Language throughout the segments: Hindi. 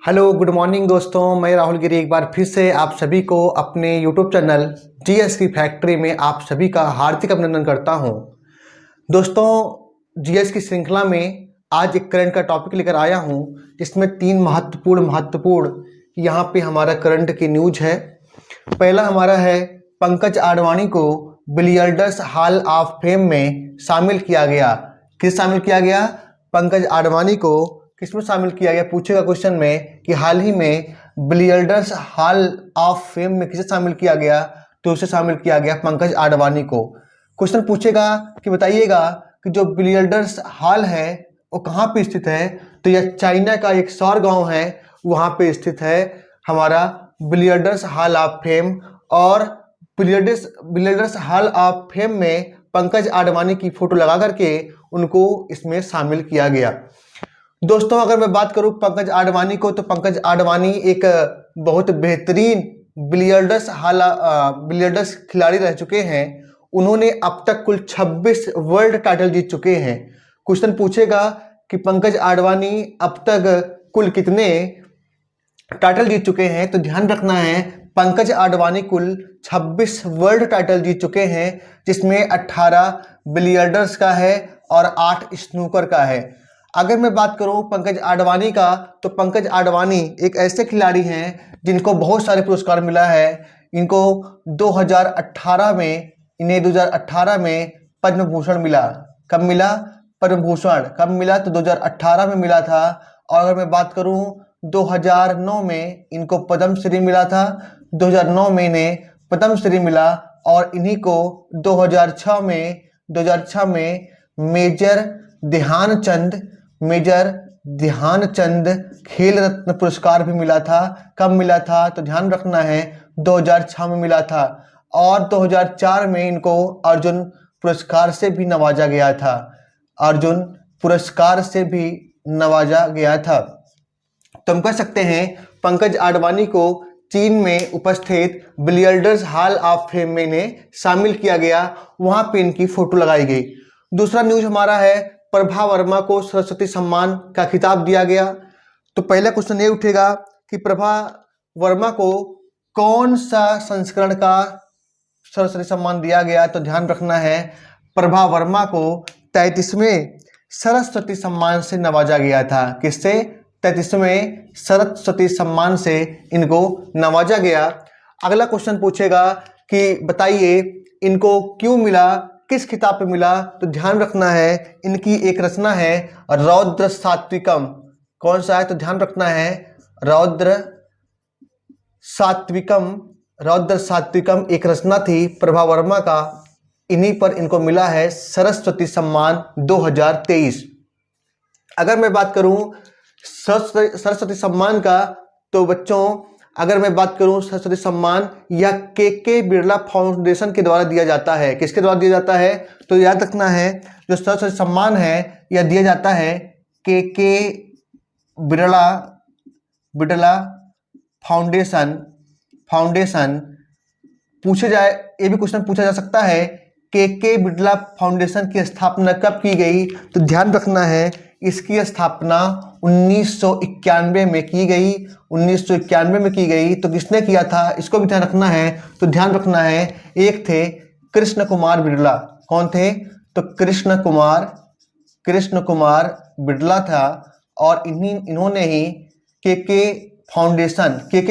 हेलो गुड मॉर्निंग दोस्तों, मैं राहुल गिरी एक बार फिर से आप सभी को अपने यूट्यूब चैनल जीएस की फैक्ट्री में आप सभी का हार्दिक अभिनंदन करता हूं। दोस्तों, जीएस की श्रृंखला में आज एक करंट का टॉपिक लेकर आया हूं, जिसमें तीन महत्वपूर्ण यहाँ पे हमारा करंट की न्यूज है। पहला हमारा है पंकज आडवाणी को बिलियर्डर्स हॉल ऑफ फेम में शामिल किया गया। किस शामिल किया गया? पंकज आडवाणी को किसमें शामिल किया गया? पूछेगा क्वेश्चन में कि हाल ही में बिलियर्डर्स हॉल ऑफ फेम में किसे शामिल किया गया, तो उसे शामिल किया गया पंकज आडवाणी को। क्वेश्चन पूछेगा कि बताइएगा कि जो बिलियर्डर्स हॉल है वो कहाँ पे स्थित है, तो यह चाइना का एक शहर गांव है, वहाँ पे स्थित है हमारा बिलियर्डर्स हॉल ऑफ फेम। और बिलियर्डर्स हॉल ऑफ फेम में पंकज आडवाणी की फोटो लगा करके उनको इसमें शामिल किया गया। दोस्तों, अगर मैं बात करूं पंकज आडवाणी को, तो पंकज आडवाणी एक बहुत बेहतरीन बिलियर्डर्स खिलाड़ी रह चुके हैं। उन्होंने अब तक कुल 26 वर्ल्ड टाइटल जीत चुके हैं। क्वेश्चन पूछेगा कि पंकज आडवाणी अब तक कुल कितने टाइटल जीत चुके हैं, तो ध्यान रखना है पंकज आडवाणी कुल 26 वर्ल्ड टाइटल जीत चुके हैं, जिसमें 18 बिलियर्डर्स का है और 8 स्नूकर का है। अगर मैं बात करूं पंकज आडवाणी का, तो पंकज आडवाणी एक ऐसे खिलाड़ी हैं जिनको बहुत सारे पुरस्कार मिला है। इनको 2018 में इन्हें 2018 में पद्म भूषण मिला। कब मिला? पद्म भूषण कब मिला? तो 2018 में मिला था। और अगर मैं बात करूं 2009 में इनको पद्म श्री मिला था। 2009 में इन्हें पद्म श्री मिला। और इन्हीं को 2006 में मेजर ध्यानचंद खेल रत्न पुरस्कार भी मिला था। कब मिला था? तो ध्यान रखना है 2006 में मिला था। और 2004 में इनको अर्जुन पुरस्कार से भी नवाजा गया था। अर्जुन पुरस्कार से भी नवाजा गया था। तो हम कह सकते हैं पंकज आडवाणी को चीन में उपस्थित बिलियर्डर्स हॉल ऑफ फेम में इन्हें शामिल किया गया, वहां पे इनकी फोटो लगाई गई। दूसरा न्यूज हमारा है प्रभा वर्मा को सरस्वती सम्मान का खिताब दिया गया। तो पहला क्वेश्चन ये उठेगा कि प्रभा वर्मा को कौन सा संस्करण का सरस्वती सम्मान दिया गया, तो ध्यान रखना है प्रभा वर्मा को 33वें सरस्वती सम्मान से नवाजा गया था। किससे? 33वें सरस्वती सम्मान से इनको नवाजा गया। अगला क्वेश्चन पूछेगा कि बताइए इनको क्यों मिला, किस खिताब पे मिला, तो ध्यान रखना है इनकी एक रचना है रौद्र सात्विकम। कौन सा है? तो ध्यान रखना है रौद्र सात्विकम एक रचना थी प्रभा वर्मा का। इन्हीं पर इनको मिला है सरस्वती सम्मान 2023। अगर मैं बात करूं सरस्वती सम्मान का, तो बच्चों अगर मैं बात करूं सरस्वती सम्मान यह के बिरला फाउंडेशन के द्वारा दिया जाता है। किसके द्वारा दिया जाता है? तो याद रखना है जो सरस्वती सम्मान है यह दिया जाता है के बिरला फाउंडेशन। पूछे जाए, ये भी क्वेश्चन पूछा जा सकता है के बिरला फाउंडेशन की स्थापना कब की गई, तो ध्यान रखना है इसकी स्थापना 1991 में की गई। 1991 में की गई। तो किसने किया था इसको भी ध्यान रखना है। तो ध्यान रखना है एक थे कृष्ण कुमार बिरला। कौन थे? तो कृष्ण कुमार बिरला था। और इन्होंने ही के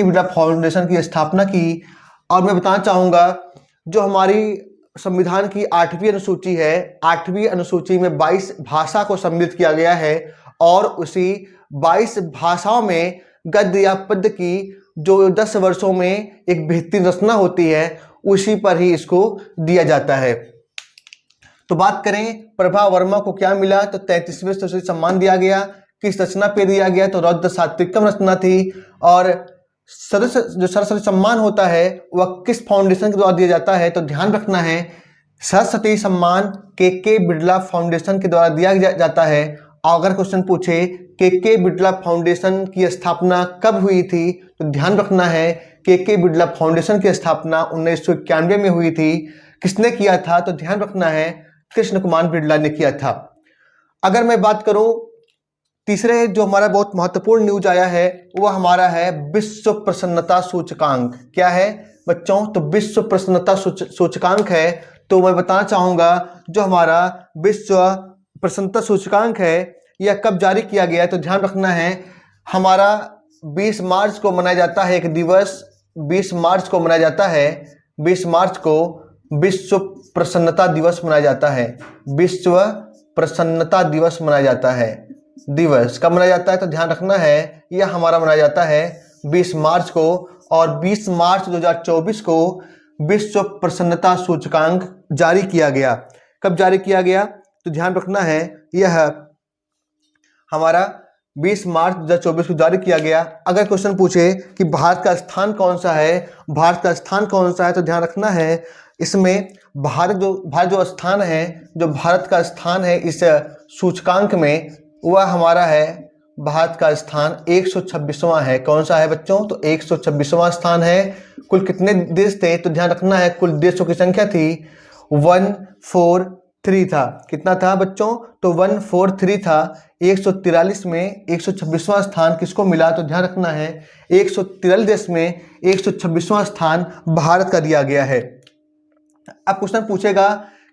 बिरला फाउंडेशन की स्थापना की। और मैं बताना चाहूँगा जो हमारी संविधान की 8वीं अनुसूची है, 8वीं अनुसूची में 22 भाषा को सम्मिलित किया गया है। और उसी 22 भाषाओं में गद्य या पद्य की जो 10 वर्षों में एक बेहतरीन रचना होती है, उसी पर ही इसको दिया जाता है। तो बात करें प्रभा वर्मा को क्या मिला, तो 33वें सरस्वती सम्मान दिया गया। किस रचना पे दिया गया, तो रौद्र सात्विकम रचना थी। और जो सरस्वती सम्मान होता है वह किस फाउंडेशन के द्वारा दिया जाता है, तो ध्यान रखना है सरस्वती सम्मान के बिरला फाउंडेशन के द्वारा दिया जाता है। अगर क्वेश्चन पूछे के बिरला फाउंडेशन की स्थापना कब हुई थी, तो ध्यान रखना है के बिरला फाउंडेशन की स्थापना 1991 में हुई थी। किसने किया था, तो ध्यान रखना है कृष्ण कुमार बिरला ने किया था। अगर मैं बात करूं तीसरे जो हमारा बहुत महत्वपूर्ण न्यूज आया है वो हमारा है विश्व प्रसन्नता सूचकांक। क्या है बच्चों? तो विश्व प्रसन्नता सूचकांक है। तो मैं बताना चाहूँगा जो हमारा विश्व प्रसन्नता सूचकांक है यह कब जारी किया गया है, तो ध्यान रखना है हमारा 20 मार्च को मनाया जाता है एक दिवस। 20 मार्च को मनाया जाता है, 20 मार्च को विश्व प्रसन्नता दिवस मनाया जाता है। विश्व प्रसन्नता दिवस मनाया जाता है। दिवस कब मनाया जाता है तो ध्यान रखना है यह हमारा मनाया जाता है 20 मार्च को। और 20 मार्च 2024 को विश्व प्रसन्नता सूचकांक जारी किया गया। कब जारी किया गया तो ध्यान रखना है यह हमारा 20 मार्च 2024 को जारी किया गया। अगर क्वेश्चन पूछे कि भारत का स्थान कौन सा है, भारत का स्थान कौन सा है, तो ध्यान रखना है इसमें भारत जो स्थान है, जो भारत का स्थान है इस सूचकांक में वह हमारा है भारत का स्थान 126वां है। कौन सा है बच्चों? तो 126वां स्थान है। कुल कितने देश थे तो ध्यान रखना है कुल देशों की संख्या थी 143 था। कितना था बच्चों? तो 143 था। 143 में 126वां स्थान किसको मिला तो ध्यान रखना है 143 देश में 126वां स्थान भारत का दिया गया है। अब क्वेश्चन पूछेगा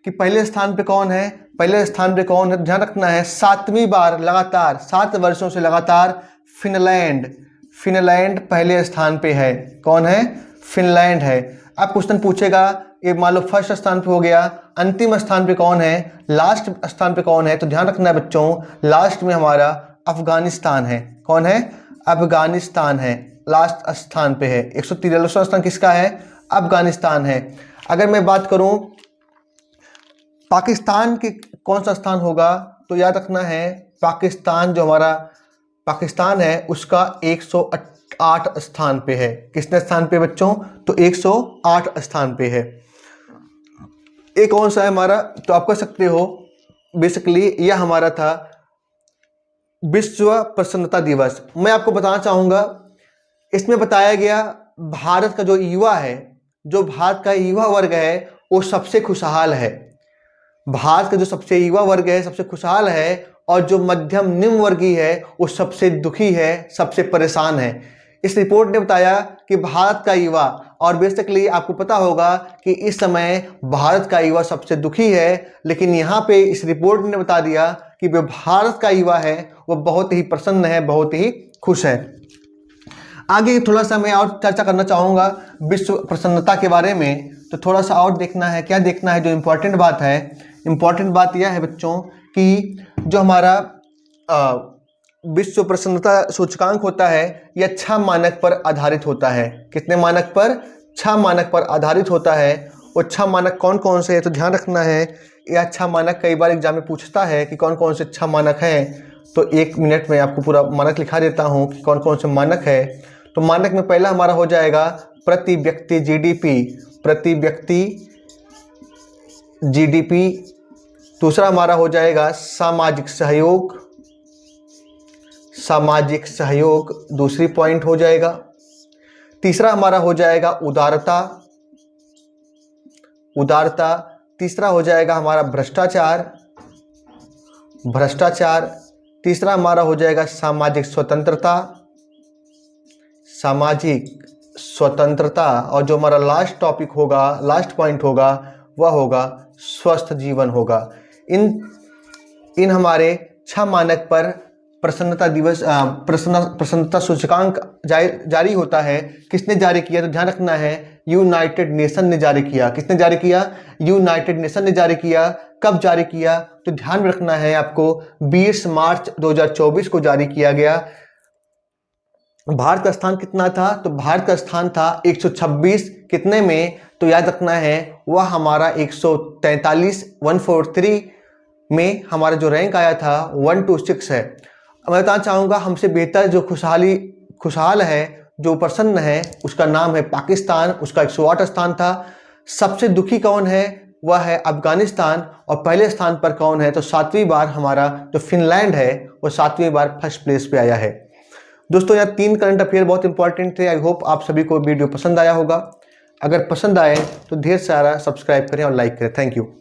कि पहले स्थान पे कौन है, पहले स्थान पे कौन है, तो ध्यान रखना है 7वीं बार लगातार 7 वर्षों से लगातार फिनलैंड पहले स्थान पे है। कौन है? फिनलैंड है। अब क्वेश्चन पूछेगा ये मान लो फर्स्ट स्थान पे हो गया, अंतिम स्थान पे कौन है, लास्ट स्थान पे कौन है, तो ध्यान रखना है बच्चों लास्ट में हमारा अफगानिस्तान है। कौन है? अफगानिस्तान है, लास्ट स्थान पे है। 143वां स्थान किसका है? अफगानिस्तान है। अगर मैं बात करूं पाकिस्तान के कौन सा स्थान होगा तो याद रखना है पाकिस्तान जो हमारा पाकिस्तान है उसका 108 स्थान पे है। कितने स्थान पे बच्चों? तो 108 स्थान पे है। एक कौन सा है हमारा, तो आप कह सकते हो बेसिकली यह हमारा था विश्व प्रसन्नता दिवस। मैं आपको बताना चाहूँगा इसमें बताया गया भारत का जो युवा है, जो भारत का युवा वर्ग है वो सबसे खुशहाल है। भारत का जो सबसे युवा वर्ग है सबसे खुशहाल है, और जो मध्यम निम्न वर्गीय है वो सबसे दुखी है, सबसे परेशान है। इस रिपोर्ट ने बताया कि भारत का युवा, और बेसिकली आपको पता होगा कि इस समय भारत का युवा सबसे दुखी है, लेकिन यहाँ पे इस रिपोर्ट ने बता दिया कि जो भारत का युवा है वो बहुत ही प्रसन्न है, बहुत ही खुश है। आगे थोड़ा सा मैं और चर्चा करना चाहूँगा विश्व प्रसन्नता के बारे में, तो थोड़ा सा और देखना है। क्या देखना है? जो इम्पोर्टेंट बात है, इम्पोर्टेंट बात यह है बच्चों कि जो हमारा विश्व प्रसन्नता सूचकांक होता है यह 6 मानक पर आधारित होता है। कितने मानक पर? 6 मानक पर आधारित होता है। वो 6 मानक कौन कौन से है तो ध्यान रखना है यह 6 मानक कई बार एग्जाम में पूछता है कि कौन कौन से 6 मानक हैं। तो 1 मिनट में आपको पूरा मानक लिखा देता हूँ कि कौन कौन से मानक है। तो मानक में पहला हमारा हो जाएगा प्रति व्यक्ति जीडीपी, प्रति व्यक्ति जीडीपी। दूसरा हमारा हो जाएगा सामाजिक सहयोग, सामाजिक सहयोग दूसरी पॉइंट हो जाएगा। तीसरा हमारा हो जाएगा उदारता, उदारता। तीसरा हो जाएगा हमारा भ्रष्टाचार, भ्रष्टाचार। तीसरा हमारा हो जाएगा सामाजिक स्वतंत्रता, सामाजिक स्वतंत्रता। और जो हमारा लास्ट टॉपिक होगा, लास्ट पॉइंट होगा, वह होगा स्वस्थ जीवन होगा। इन हमारे 6 मानक पर प्रसन्नता दिवस प्रसन्नता सूचकांक जारी होता है। किसने जारी किया तो ध्यान रखना है यूनाइटेड नेशन ने जारी किया। किसने जारी किया? यूनाइटेड नेशन ने जारी किया। कब जारी किया तो ध्यान रखना है आपको 20 मार्च 2024 को जारी किया गया। भारत का स्थान कितना था? तो भारत का स्थान था 126। कितने में? तो याद रखना है वह हमारा 143 143 में हमारा जो रैंक आया था 126 है। मैं बताना चाहूँगा हमसे बेहतर जो खुशहाल है, जो प्रसन्न है, उसका नाम है पाकिस्तान। उसका 108 स्थान था। सबसे दुखी कौन है? वह है अफगानिस्तान। और पहले स्थान पर कौन है? तो 7वीं बार हमारा जो फिनलैंड है वो 7वीं बार फर्स्ट प्लेस पे आया है। दोस्तों यह 3 करंट अफेयर बहुत इंपॉर्टेंट थे। आई होप आप सभी को वीडियो पसंद आया होगा। अगर पसंद आए तो ढेर सारा सब्सक्राइब करें और लाइक करें। Thank you.